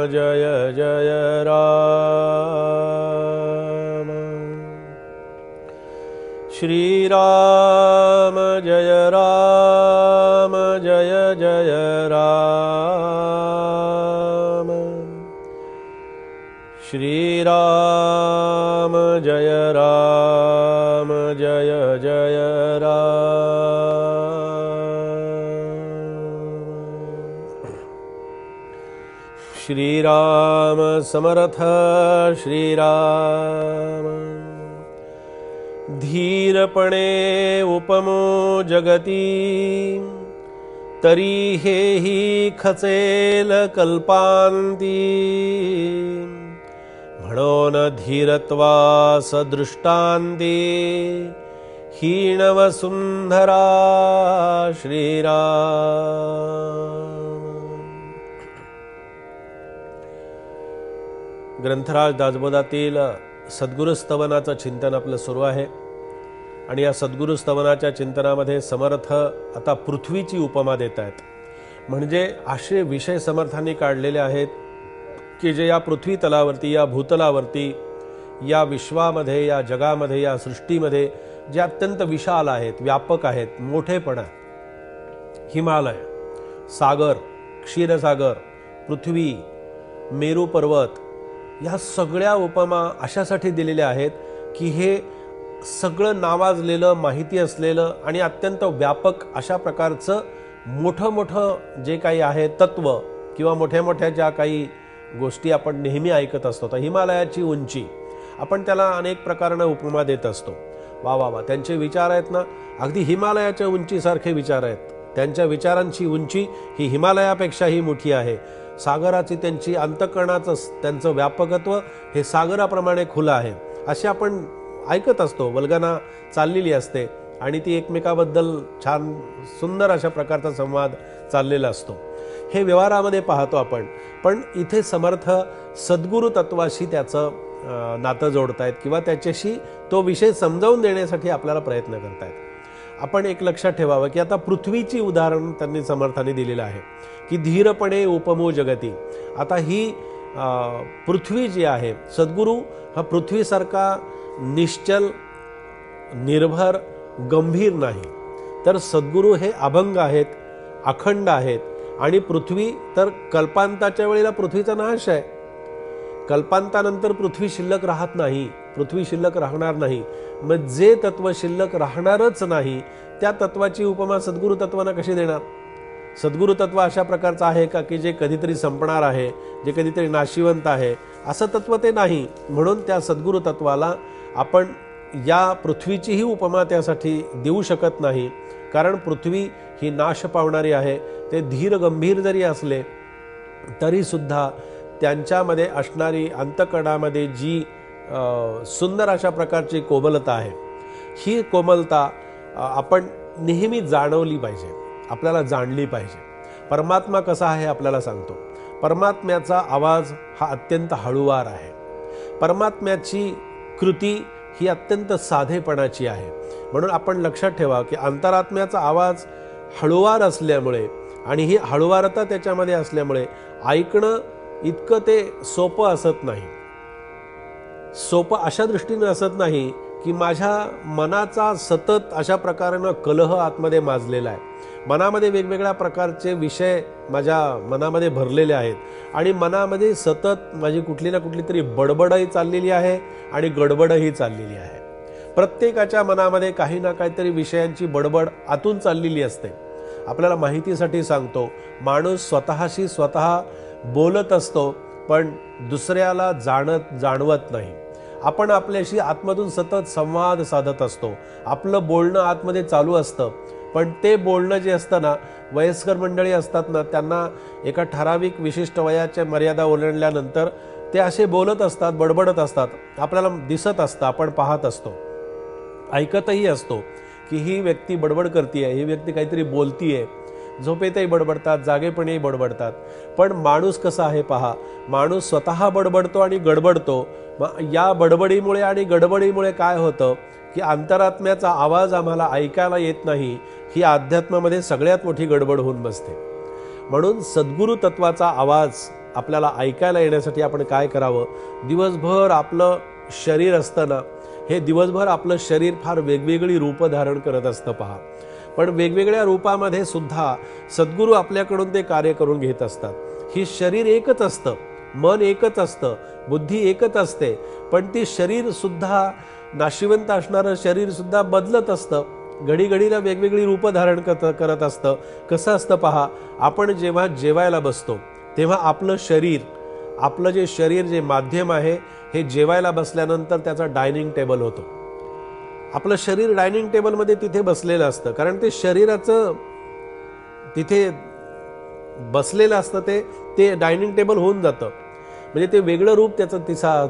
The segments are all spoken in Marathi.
जय जय राम। श्रीराम जय राम जय जय राम। श्रीराम जय राम जय जय राम। श्रीराम समर्थ श्रीराम। धीरपणे उपमो जगती, तरी हेही खचेल कल्पांती। म्हणून धीरत्वास दृष्टांती, हीन वसुंधरा श्रीराम। ग्रंथराज दासबोधातील सद्गुरु स्तवनाचं चिंतन आपलं सुरू आहे आणि या सद्गुरु स्तवनाच्या चिंतनामध्ये समर्थ आता पृथ्वीची उपमा देत आहेत। म्हणजे असे विषय समर्थांनी काढलेले आहेत की जे या पृथ्वी तलावरती, या भूतलावरती, या विश्वामध्ये, या जगामध्ये, या सृष्टीमध्ये जे अत्यंत विशाल आहेत, व्यापक आहेत, मोठेपणा, हिमालय, सागर, क्षीरसागर, पृथ्वी, मेरू पर्वत, या सगळ्या उपमा अशासाठी दिलेल्या आहेत की हे सगळं नावाजलेलं, माहिती असलेलं आणि अत्यंत व्यापक अशा प्रकारचं मोठं जे काही आहे तत्व किंवा मोठ्या ज्या काही गोष्टी आपण नेहमी ऐकत असतो। तर हिमालयाची उंची आपण त्याला अनेक प्रकाराने उपमा देत असतो। वा वा वा, त्यांचे विचार आहेत ना, अगदी हिमालयाच्या उंचीसारखे विचार आहेत। त्यांच्या विचारांची उंची ही हिमालयापेक्षाही मोठी आहे। सागराची त्यांची अंतःकरणाचं त्यांचं व्यापकत्व हे सागराप्रमाणे खुलं आहे असे आपण ऐकत असतो। वल्गना चाललेली असते आणि ती एकमेकाबद्दल छान सुंदर अशा प्रकारचा संवाद चाललेला असतो। हे व्यवहारामध्ये पाहतो आपण, पण इथे समर्थ सद्गुरु तत्वाशी त्याचं नातं जोडतायत किंवा त्याच्याशी तो विषय समजावून देण्यासाठी आपल्याला प्रयत्न करतायत। आपण एक लक्षात ठेवावं की आता पृथ्वीची उदाहरण त्यांनी समर्थांनी दिलेलं आहे की धीरपणे उपमो जगती। आता ही पृथ्वी जी आहे, सद्गुरु हा पृथ्वीसारखा निश्चल, निर्भर, गंभीर नाही, तर सद्गुरु हे अभंग आहेत, अखंड आहेत। आणि पृथ्वी तर कल्पांताच्या वेळेला पृथ्वीचा नाश आहे, कल्पांतानंतर पृथ्वी शिल्लक राहत नाही, पृथ्वी शिल्लक राहणार नाही। मग जे तत्व शिल्लक राहणारच नाही त्या तत्वाची उपमा सद्गुरु तत्वानं कशी देणार? सद्गुरु तत्व अशा प्रकारचं आहे का की जे कधीतरी संपणार आहे, जे कधीतरी नाशिवंत आहे, असं तत्व ते नाही। म्हणून त्या सद्गुरु तत्वाला आपण या पृथ्वीचीही उपमा त्यासाठी देऊ शकत नाही, कारण पृथ्वी ही नाश पावणारी आहे। ते धीर गंभीर जरी असले तरी सुद्धा त्यांच्यामध्ये असणारी अंतःकरणामध्ये जी सुंदर अशा प्रकारची कोमलता आहे, ही कोमलता आपण नेहमी जाणवली पाहिजे, आपल्याला जाणली पाहिजे। परमात्मा कसा आहे आपल्याला सांगतो। परमात्म्याचा आवाज हा अत्यंत हळूवार आहे, परमात्म्याची कृती ही अत्यंत साधेपणाची आहे। म्हणून आपण लक्षात ठेवा की अंतरात्म्याचा आवाज हळूवार असल्यामुळे आणि ही हळूवारता त्याच्यामध्ये असल्यामुळे ऐकणं इतकं ते सोपं असत नाही। सोपं अशा दृष्टीने असत नाही की माझ्या मनाचा सतत अशा प्रकारानं कलह आतमध्ये माजलेला आहे, मनामध्ये वेगवेगळ्या प्रकारचे विषय माझ्या मनामध्ये भरलेले आहेत आणि मनामध्ये सतत माझी कुठली ना कुठली तरी बडबडही चाललेली आहे आणि गडबडही चाललेली आहे। प्रत्येकाच्या मनामध्ये काही ना काहीतरी विषयांची बडबड आतून चाललेली असते। आपल्याला माहितीसाठी सांगतो, माणूस स्वतःशी स्वतः बोलत असतो पण दुसऱ्याला जाणवत नाही। आपण आपल्याशी आतमधून सतत संवाद साधत असतो, आपलं बोलणं आतमध्ये चालू असतं, पण ते बोलणं जे असतं ना, वयस्कर मंडळी असतात ना, त्यांना एका ठराविक विशिष्ट वयाच्या मर्यादा ओलांडल्यानंतर ते असे बोलत असतात, बडबडत असतात, आपल्याला दिसत असतं, आपण पाहत असतो, ऐकतही असतो की ही व्यक्ती बडबड करते, ही व्यक्ती काहीतरी बोलतीये। झोपेतही बडबडतात, जागेपणीही बडबडतात। पण माणूस कसा आहे पहा, माणूस स्वतः बडबडतो आणि गडबडतो। या बडबडीमुळे आणि गडबडीमुळे काय होतं की अंतरात्म्याचा आवाज आम्हाला ऐकायला येत नाही, ही अध्यात्मामध्ये सगळ्यात मोठी गडबड होऊन बसते। म्हणून सद्गुरु तत्वाचा आवाज आपल्याला ऐकायला येण्यासाठी आपण काय करावं? दिवसभर आपलं शरीर असतं ना, हे दिवसभर आपलं शरीर फार वेगवेगळी रूप धारण करत असतं पहा. पण वेगवेगळ्या रूपामध्ये सुद्धा सद्गुरू आपल्याकडून ते कार्य करून घेत असतात. ही शरीर एकच असतं, मन एकच असतं, बुद्धी एकच असते, पण ती शरीर सुद्धा नाशिवंत असणारं शरीर सुद्धा बदलत असतं. घडीघडीला वेगवेगळी रूपं धारण करत असतं. कसं असतं पहा, आपण जेव्हा जेवायला बसतो तेव्हा आपलं शरीर, आपलं जे शरीर जे माध्यम आहे, हे जेवायला बसल्यानंतर त्याचा डायनिंग टेबल होतो. आपलं शरीर डायनिंग टेबलमध्ये तिथे बसलेलं असतं, कारण ते शरीराचं तिथे बसलेलं असतं, ते डायनिंग टेबल होऊन जातं. म्हणजे ते वेगळं रूप त्याचं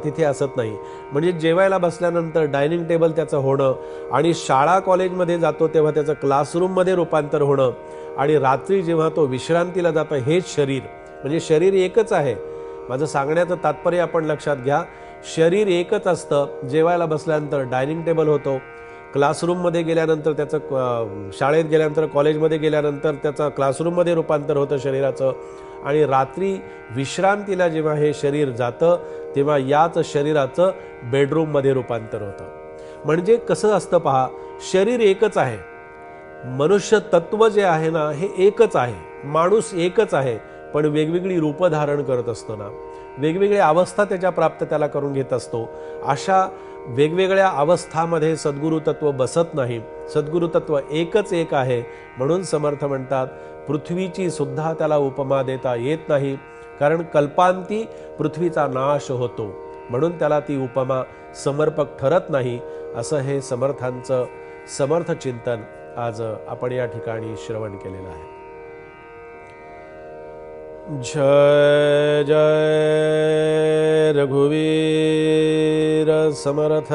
तिथे असत नाही. म्हणजे जेवायला बसल्यानंतर डायनिंग टेबल त्याचं होणं, आणि शाळा कॉलेजमध्ये जातो तेव्हा त्याचं क्लासरूममध्ये रूपांतर होणं, आणि रात्री जेव्हा तो विश्रांतीला जातो हेच शरीर. म्हणजे शरीर एकच आहे. माझं सांगण्याचं तात्पर्य आपण लक्षात घ्या. शरीर एकच असतं. जेवायला बसल्यानंतर डायनिंग टेबल होतो, क्लासरूममध्ये गेल्यानंतर त्याचं, शाळेत गेल्यानंतर कॉलेजमध्ये गेल्यानंतर त्याचं क्लासरूममध्ये रूपांतर होतं शरीराचं, आणि रात्री विश्रांतीला जेव्हा हे शरीर जातं तेव्हा याच शरीराचं बेडरूममध्ये रूपांतर होतं. म्हणजे कसं असतं पहा, शरीर एकच आहे, मनुष्य तत्व जे आहे ना हे एकच आहे, माणूस एकच आहे, पण वेगवेगळी रूपं धारण करत असतो ना, वेगवेगळ्या अवस्था त्याच्या प्राप्त त्याला करून घेत असतो. अशा वेगवेगळ्या अवस्थामध्ये सद्गुरु तत्व बसत नाही. सद्गुरु तत्व एकच एक आहे. म्हणून समर्थ म्हणतात, पृथ्वीची सुद्धा त्याला उपमा देता येत नाही, कारण कल्पांती पृथ्वीचा नाश होतो, म्हणून त्याला ती उपमा समर्पक ठरत नाही. असं हे समर्थांचं समर्थ चिंतन आज आपण या ठिकाणी श्रवण केलेलं आहे. जय जय रघुवीर समर्थ.